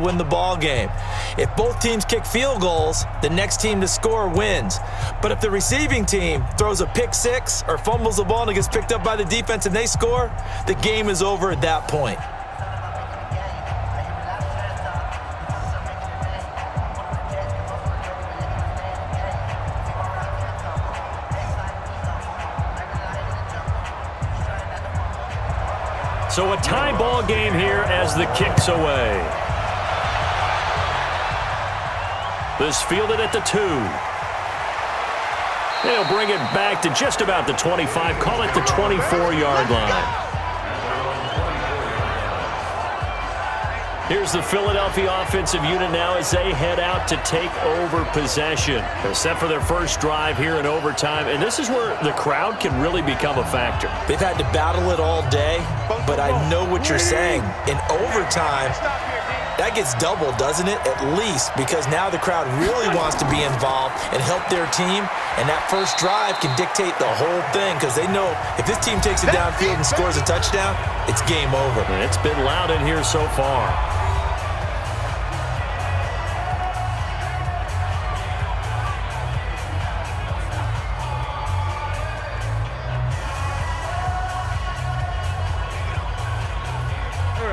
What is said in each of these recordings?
win the ball game. If both teams kick field goals, the next team to score wins. But if the receiving team throws a pick six or fumbles the ball and it gets picked up by the defense and they score, the game is over at that point. So a tie ball game here as the kick's away. This fielded at the 2. They'll bring it back to just about the 25, call it the 24-yard line. Here's the Philadelphia offensive unit now as they head out to take over possession. They're set for their first drive here in overtime, and this is where the crowd can really become a factor. They've had to battle it all day, but I know what you're saying. In overtime, that gets doubled, doesn't it? At least, because now the crowd really wants to be involved and help their team, and that first drive can dictate the whole thing because they know if this team takes it downfield and scores a touchdown, it's game over. And it's been loud in here so far.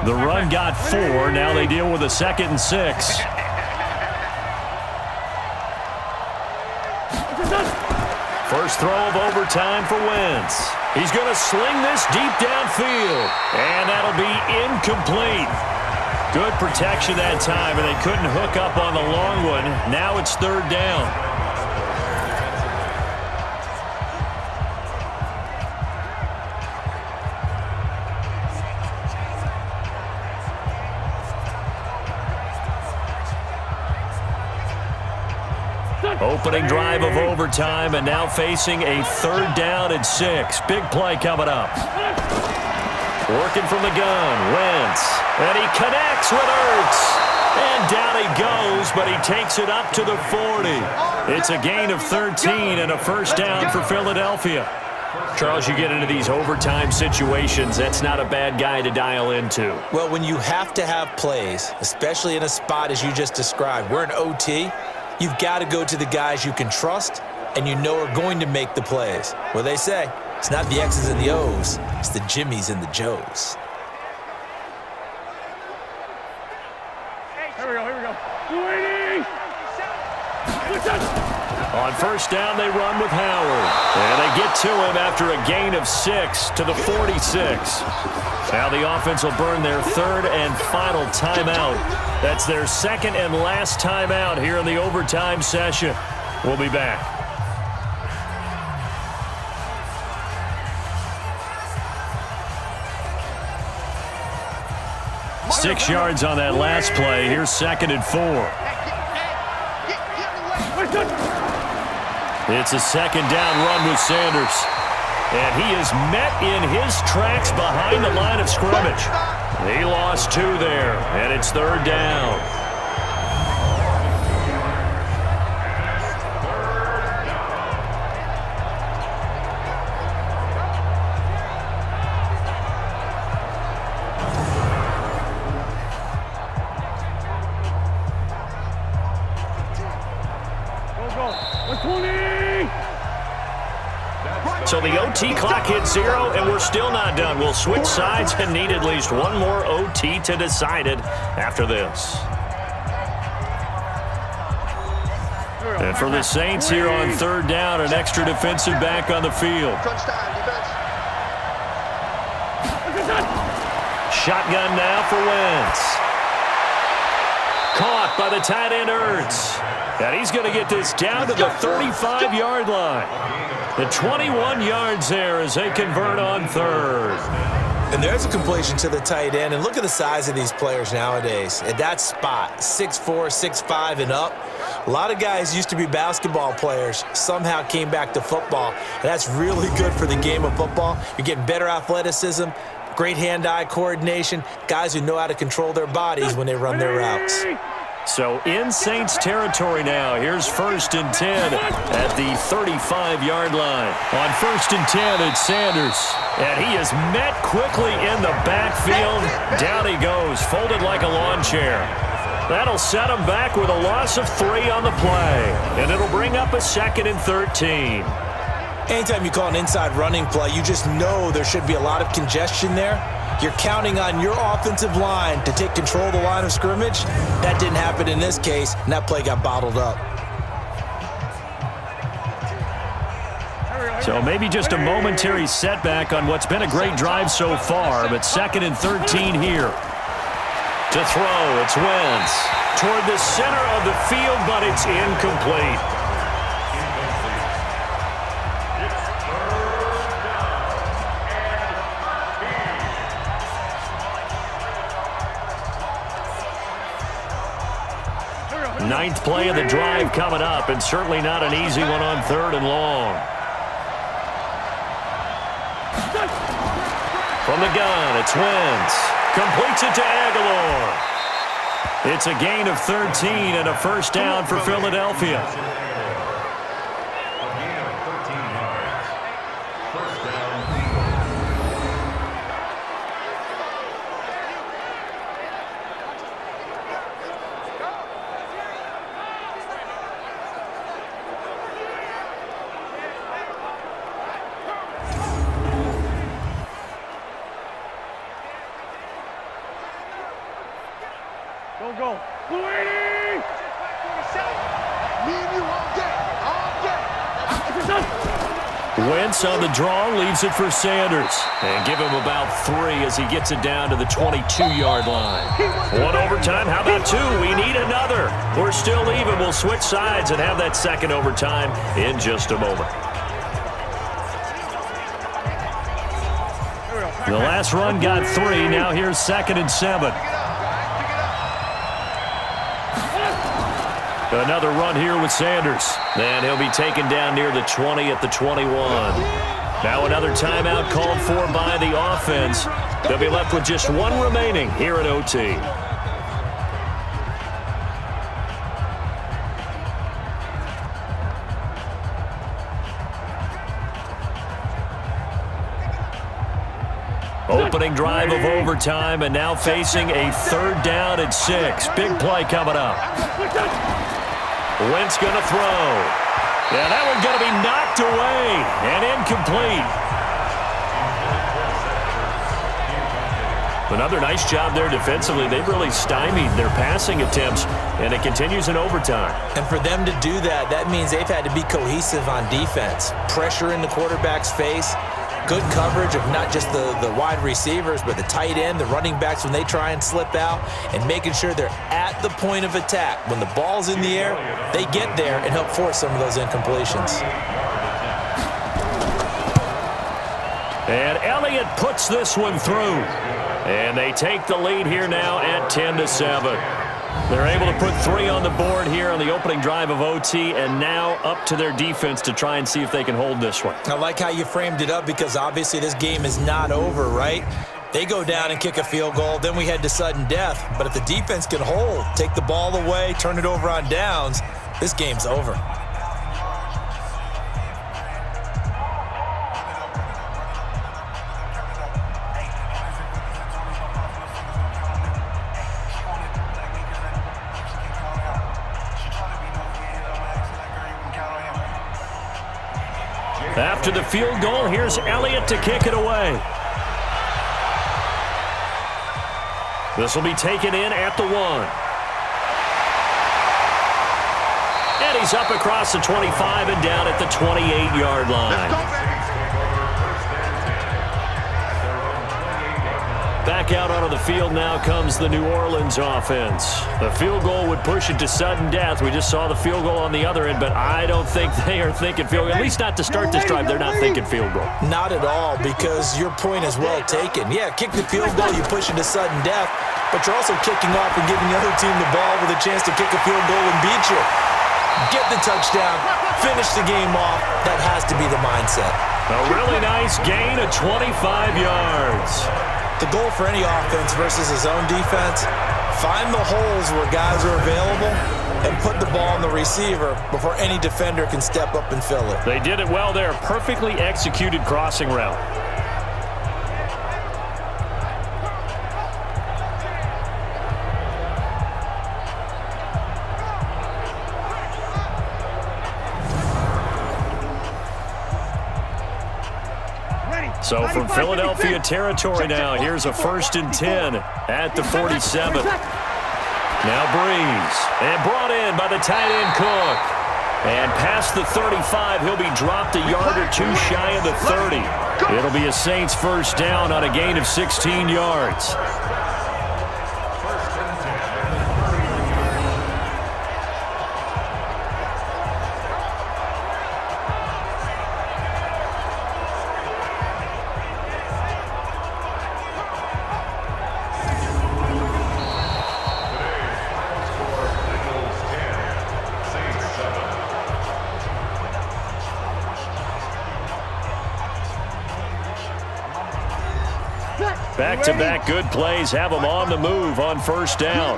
The run got 4. Now they deal with a 2nd and 6. First throw of overtime for Wentz. He's going to sling this deep downfield. And that'll be incomplete. Good protection that time, and they couldn't hook up on the long one. Now it's 3rd down. Opening drive of overtime, and now facing a 3rd down and 6. Big play coming up. Working from the gun, Wentz. And he connects with Ertz. And down he goes, but he takes it up to the 40. It's a gain of 13 and a first down for Philadelphia. Charles, you get into these overtime situations, that's not a bad guy to dial into. Well, when you have to have plays, especially in a spot as you just described, we're in OT, you've got to go to the guys you can trust and you know are going to make the plays. Well, they say it's not the X's and the O's, it's the Jimmies and the Joes. Here we go. On first down, they run with Howard. And they get to him after a gain of 6 to the 46. Now the offense will burn their 3rd and final timeout. That's their 2nd and last timeout here in the overtime session. We'll be back. Six yards on that last play. Here's 2nd and 4. It's a 2nd down run with Sanders. And he is met in his tracks behind the line of scrimmage. He lost 2 there, and it's 3rd down. So the OT clock hits 0, and we're still not done. We'll switch sides and need at least one more OT to decide it after this. And for the Saints here on 3rd down, an extra defensive back on the field. Shotgun now for Wentz. Caught by the tight end Ertz. And he's going to get this down to the 35-yard line. The 21 yards there as they convert on 3rd. And there's a completion to the tight end. And look at the size of these players nowadays. At that spot, 6'4", 6'5", and up. A lot of guys used to be basketball players, somehow came back to football. And that's really good for the game of football. You're getting better athleticism, great hand-eye coordination, guys who know how to control their bodies when they run their routes. So in Saints territory now. Here's 1st and 10 at the 35-yard line. On 1st and 10, it's Sanders. And he is met quickly in the backfield. Down he goes, folded like a lawn chair. That'll set them back with a loss of 3 on the play. And it'll bring up a 2nd and 13. Anytime you call an inside running play, you just know there should be a lot of congestion there. You're counting on your offensive line to take control of the line of scrimmage. That didn't happen in this case, and that play got bottled up. So maybe just a momentary setback on what's been a great drive so far, but 2nd and 13 here. To throw, it's Wentz. Toward the center of the field, but it's incomplete. Ninth play of the drive coming up, and certainly not an easy one on 3rd and long. From the gun, it's Wentz. Completes it to Aguilar. It's a gain of 13 and a first down for Philadelphia. Go. Me and you all day. Wentz on the draw, leaves it for Sanders. And give him about 3 as he gets it down to the 22-yard line. 1 overtime, how about 2? We need another. We're still even. We'll switch sides and have that 2nd overtime in just a moment. The last run got 3. Now here's 2nd and 7. Another run here with Sanders. And he'll be taken down near the 20 at the 21. Now another timeout called for by the offense. They'll be left with just 1 remaining here at OT. Opening drive of overtime, and now facing a 3rd down and 6. Big play coming up. Wentz going to throw. Yeah, that one's going to be knocked away and incomplete. Another nice job there defensively. They've really stymied their passing attempts, and it continues in overtime. And for them to do that, that means they've had to be cohesive on defense. Pressure in the quarterback's face. Good coverage of not just the wide receivers, but the tight end, the running backs when they try and slip out, and making sure they're at the point of attack. When the ball's in the air, they get there and help force some of those incompletions. And Elliott puts this one through. And they take the lead here now at 10-7. They're able to put 3 on the board here on the opening drive of OT, and now up to their defense to try and see if they can hold this one. I like how you framed it up, because obviously this game is not over, right? They go down and kick a field goal, then we head to sudden death. But if the defense can hold, take the ball away, turn it over on downs, this game's over. After the field goal, here's Elliott to kick it away. This will be taken in at the 1. And he's up across the 25 and down at the 28-yard line. Back out onto the field now comes the New Orleans offense. The field goal would push it to sudden death. We just saw the field goal on the other end, but I don't think they are thinking field goal. At least not to start this drive. They're not thinking field goal. Not at all, because your point is well taken. Yeah, kick the field goal, you push it to sudden death, but you're also kicking off and giving the other team the ball with a chance to kick a field goal and beat you. Get the touchdown, finish the game off. That has to be the mindset. A really nice gain of 25 yards. The goal for any offense versus his own defense, find the holes where guys are available and put the ball on the receiver before any defender can step up and fill it. They did it well there. Perfectly executed crossing route. So from Philadelphia territory now, here's a 1st and 10 at the 47. Now Breeze, and brought in by the tight end Cook. And past the 35, he'll be dropped a yard or two shy of the 30. It'll be a Saints 1st down on a gain of 16 yards. Back-to-back good plays have them on the move on 1st down.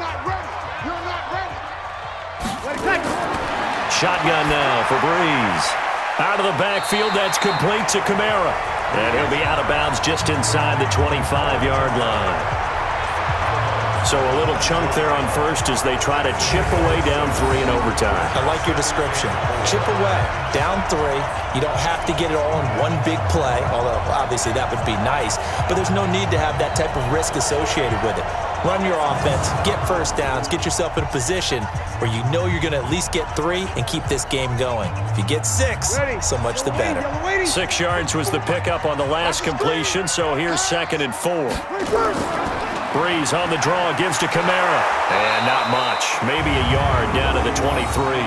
Shotgun now for Breeze. Out of the backfield, that's complete to Kamara. And he'll be out of bounds just inside the 25-yard line. So a little chunk there on 1st as they try to chip away down 3 in overtime. I like your description. Chip away, down 3. You don't have to get it all in one big play, although obviously that would be nice. But there's no need to have that type of risk associated with it. Run your offense, get 1st downs, get yourself in a position where you know you're going to at least get 3 and keep this game going. If you get 6, so much the better. 6 yards was the pickup on the last completion, so here's 2nd and 4. Breeze on the draw, gives to Kamara. And not much. Maybe a yard down to the 23.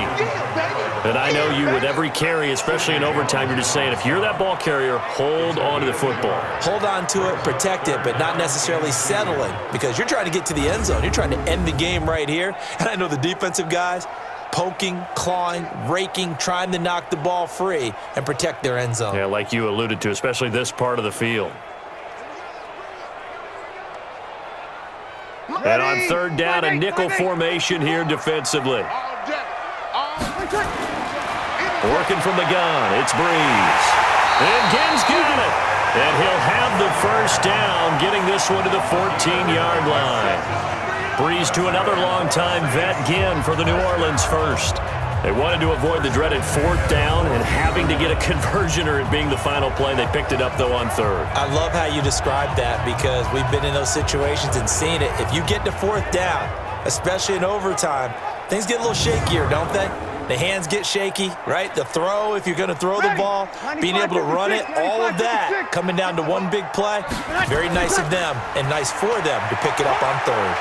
And I know you with every carry, especially in overtime, you're just saying, if you're that ball carrier, hold on to the football. Hold on to it, protect it, but not necessarily settling because you're trying to get to the end zone. You're trying to end the game right here. And I know the defensive guys poking, clawing, raking, trying to knock the ball free and protect their end zone. Yeah, like you alluded to, especially this part of the field. And on 3rd down, a nickel formation here defensively. Working from the gun, it's Breeze. And Ginn's got it. And he'll have the 1st down, getting this one to the 14-yard line. Breeze to another long-time vet, Ginn, for the New Orleans 1st. They wanted to avoid the dreaded 4th down and having to get a conversion or it being the final play. They picked it up, though, on 3rd. I love how you described that because we've been in those situations and seen it. If you get to 4th down, especially in overtime, things get a little shakier, don't they? The hands get shaky, right? The throw, if you're going to throw the ball, being able to run it, all of that coming down to one big play. Very nice of them and nice for them to pick it up on 3rd.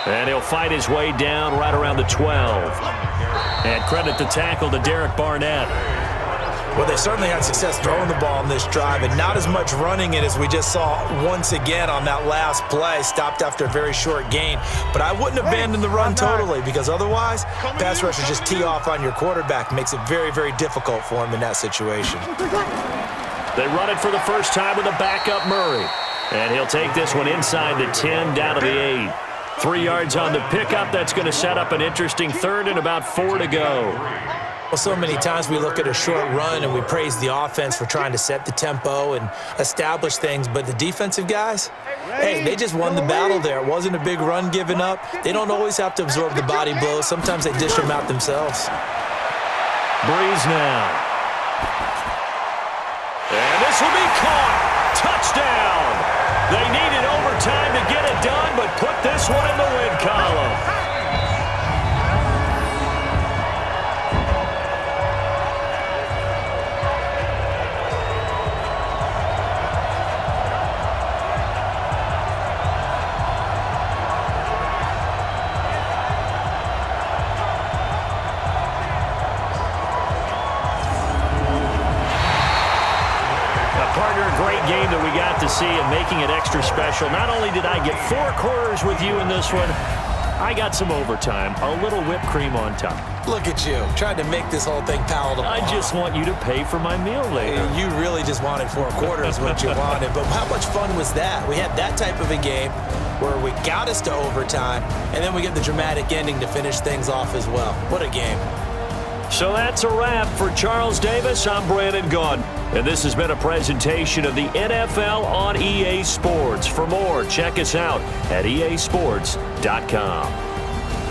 And he'll fight his way down right around the 12. And credit the tackle to Derek Barnett. Well, they certainly had success throwing the ball in this drive and not as much running it as we just saw once again on that last play. Stopped after a very short gain. But I wouldn't abandon the run totally because otherwise, pass rushers just tee off on your quarterback. Makes it very, very difficult for him in that situation. They run it for the first time with a backup Murray. And he'll take this one inside the 10, down to the 8. 3 yards on the pickup. That's going to set up an interesting 3rd and about 4 to go. Well, so many times we look at a short run and we praise the offense for trying to set the tempo and establish things, but the defensive guys, hey, they just won the battle there. It wasn't a big run given up. They don't always have to absorb the body blows. Sometimes they dish them out themselves. Breeze now. And this will be caught. Touchdown. They needed overtime to get it done, but put this one in the win column. Game that we got to see and making it extra special. Not only did I get 4 quarters with you in this one, I got some overtime, a little whipped cream on top. Look at you, trying to make this whole thing palatable. I just want you to pay for my meal later. You really just wanted 4 quarters what you wanted, but how much fun was that? We had that type of a game where we got us to overtime, and then we get the dramatic ending to finish things off as well. What a game. So that's a wrap for Charles Davis. I'm Brandon Gaudin, and this has been a presentation of the NFL on EA Sports. For more, check us out at easports.com.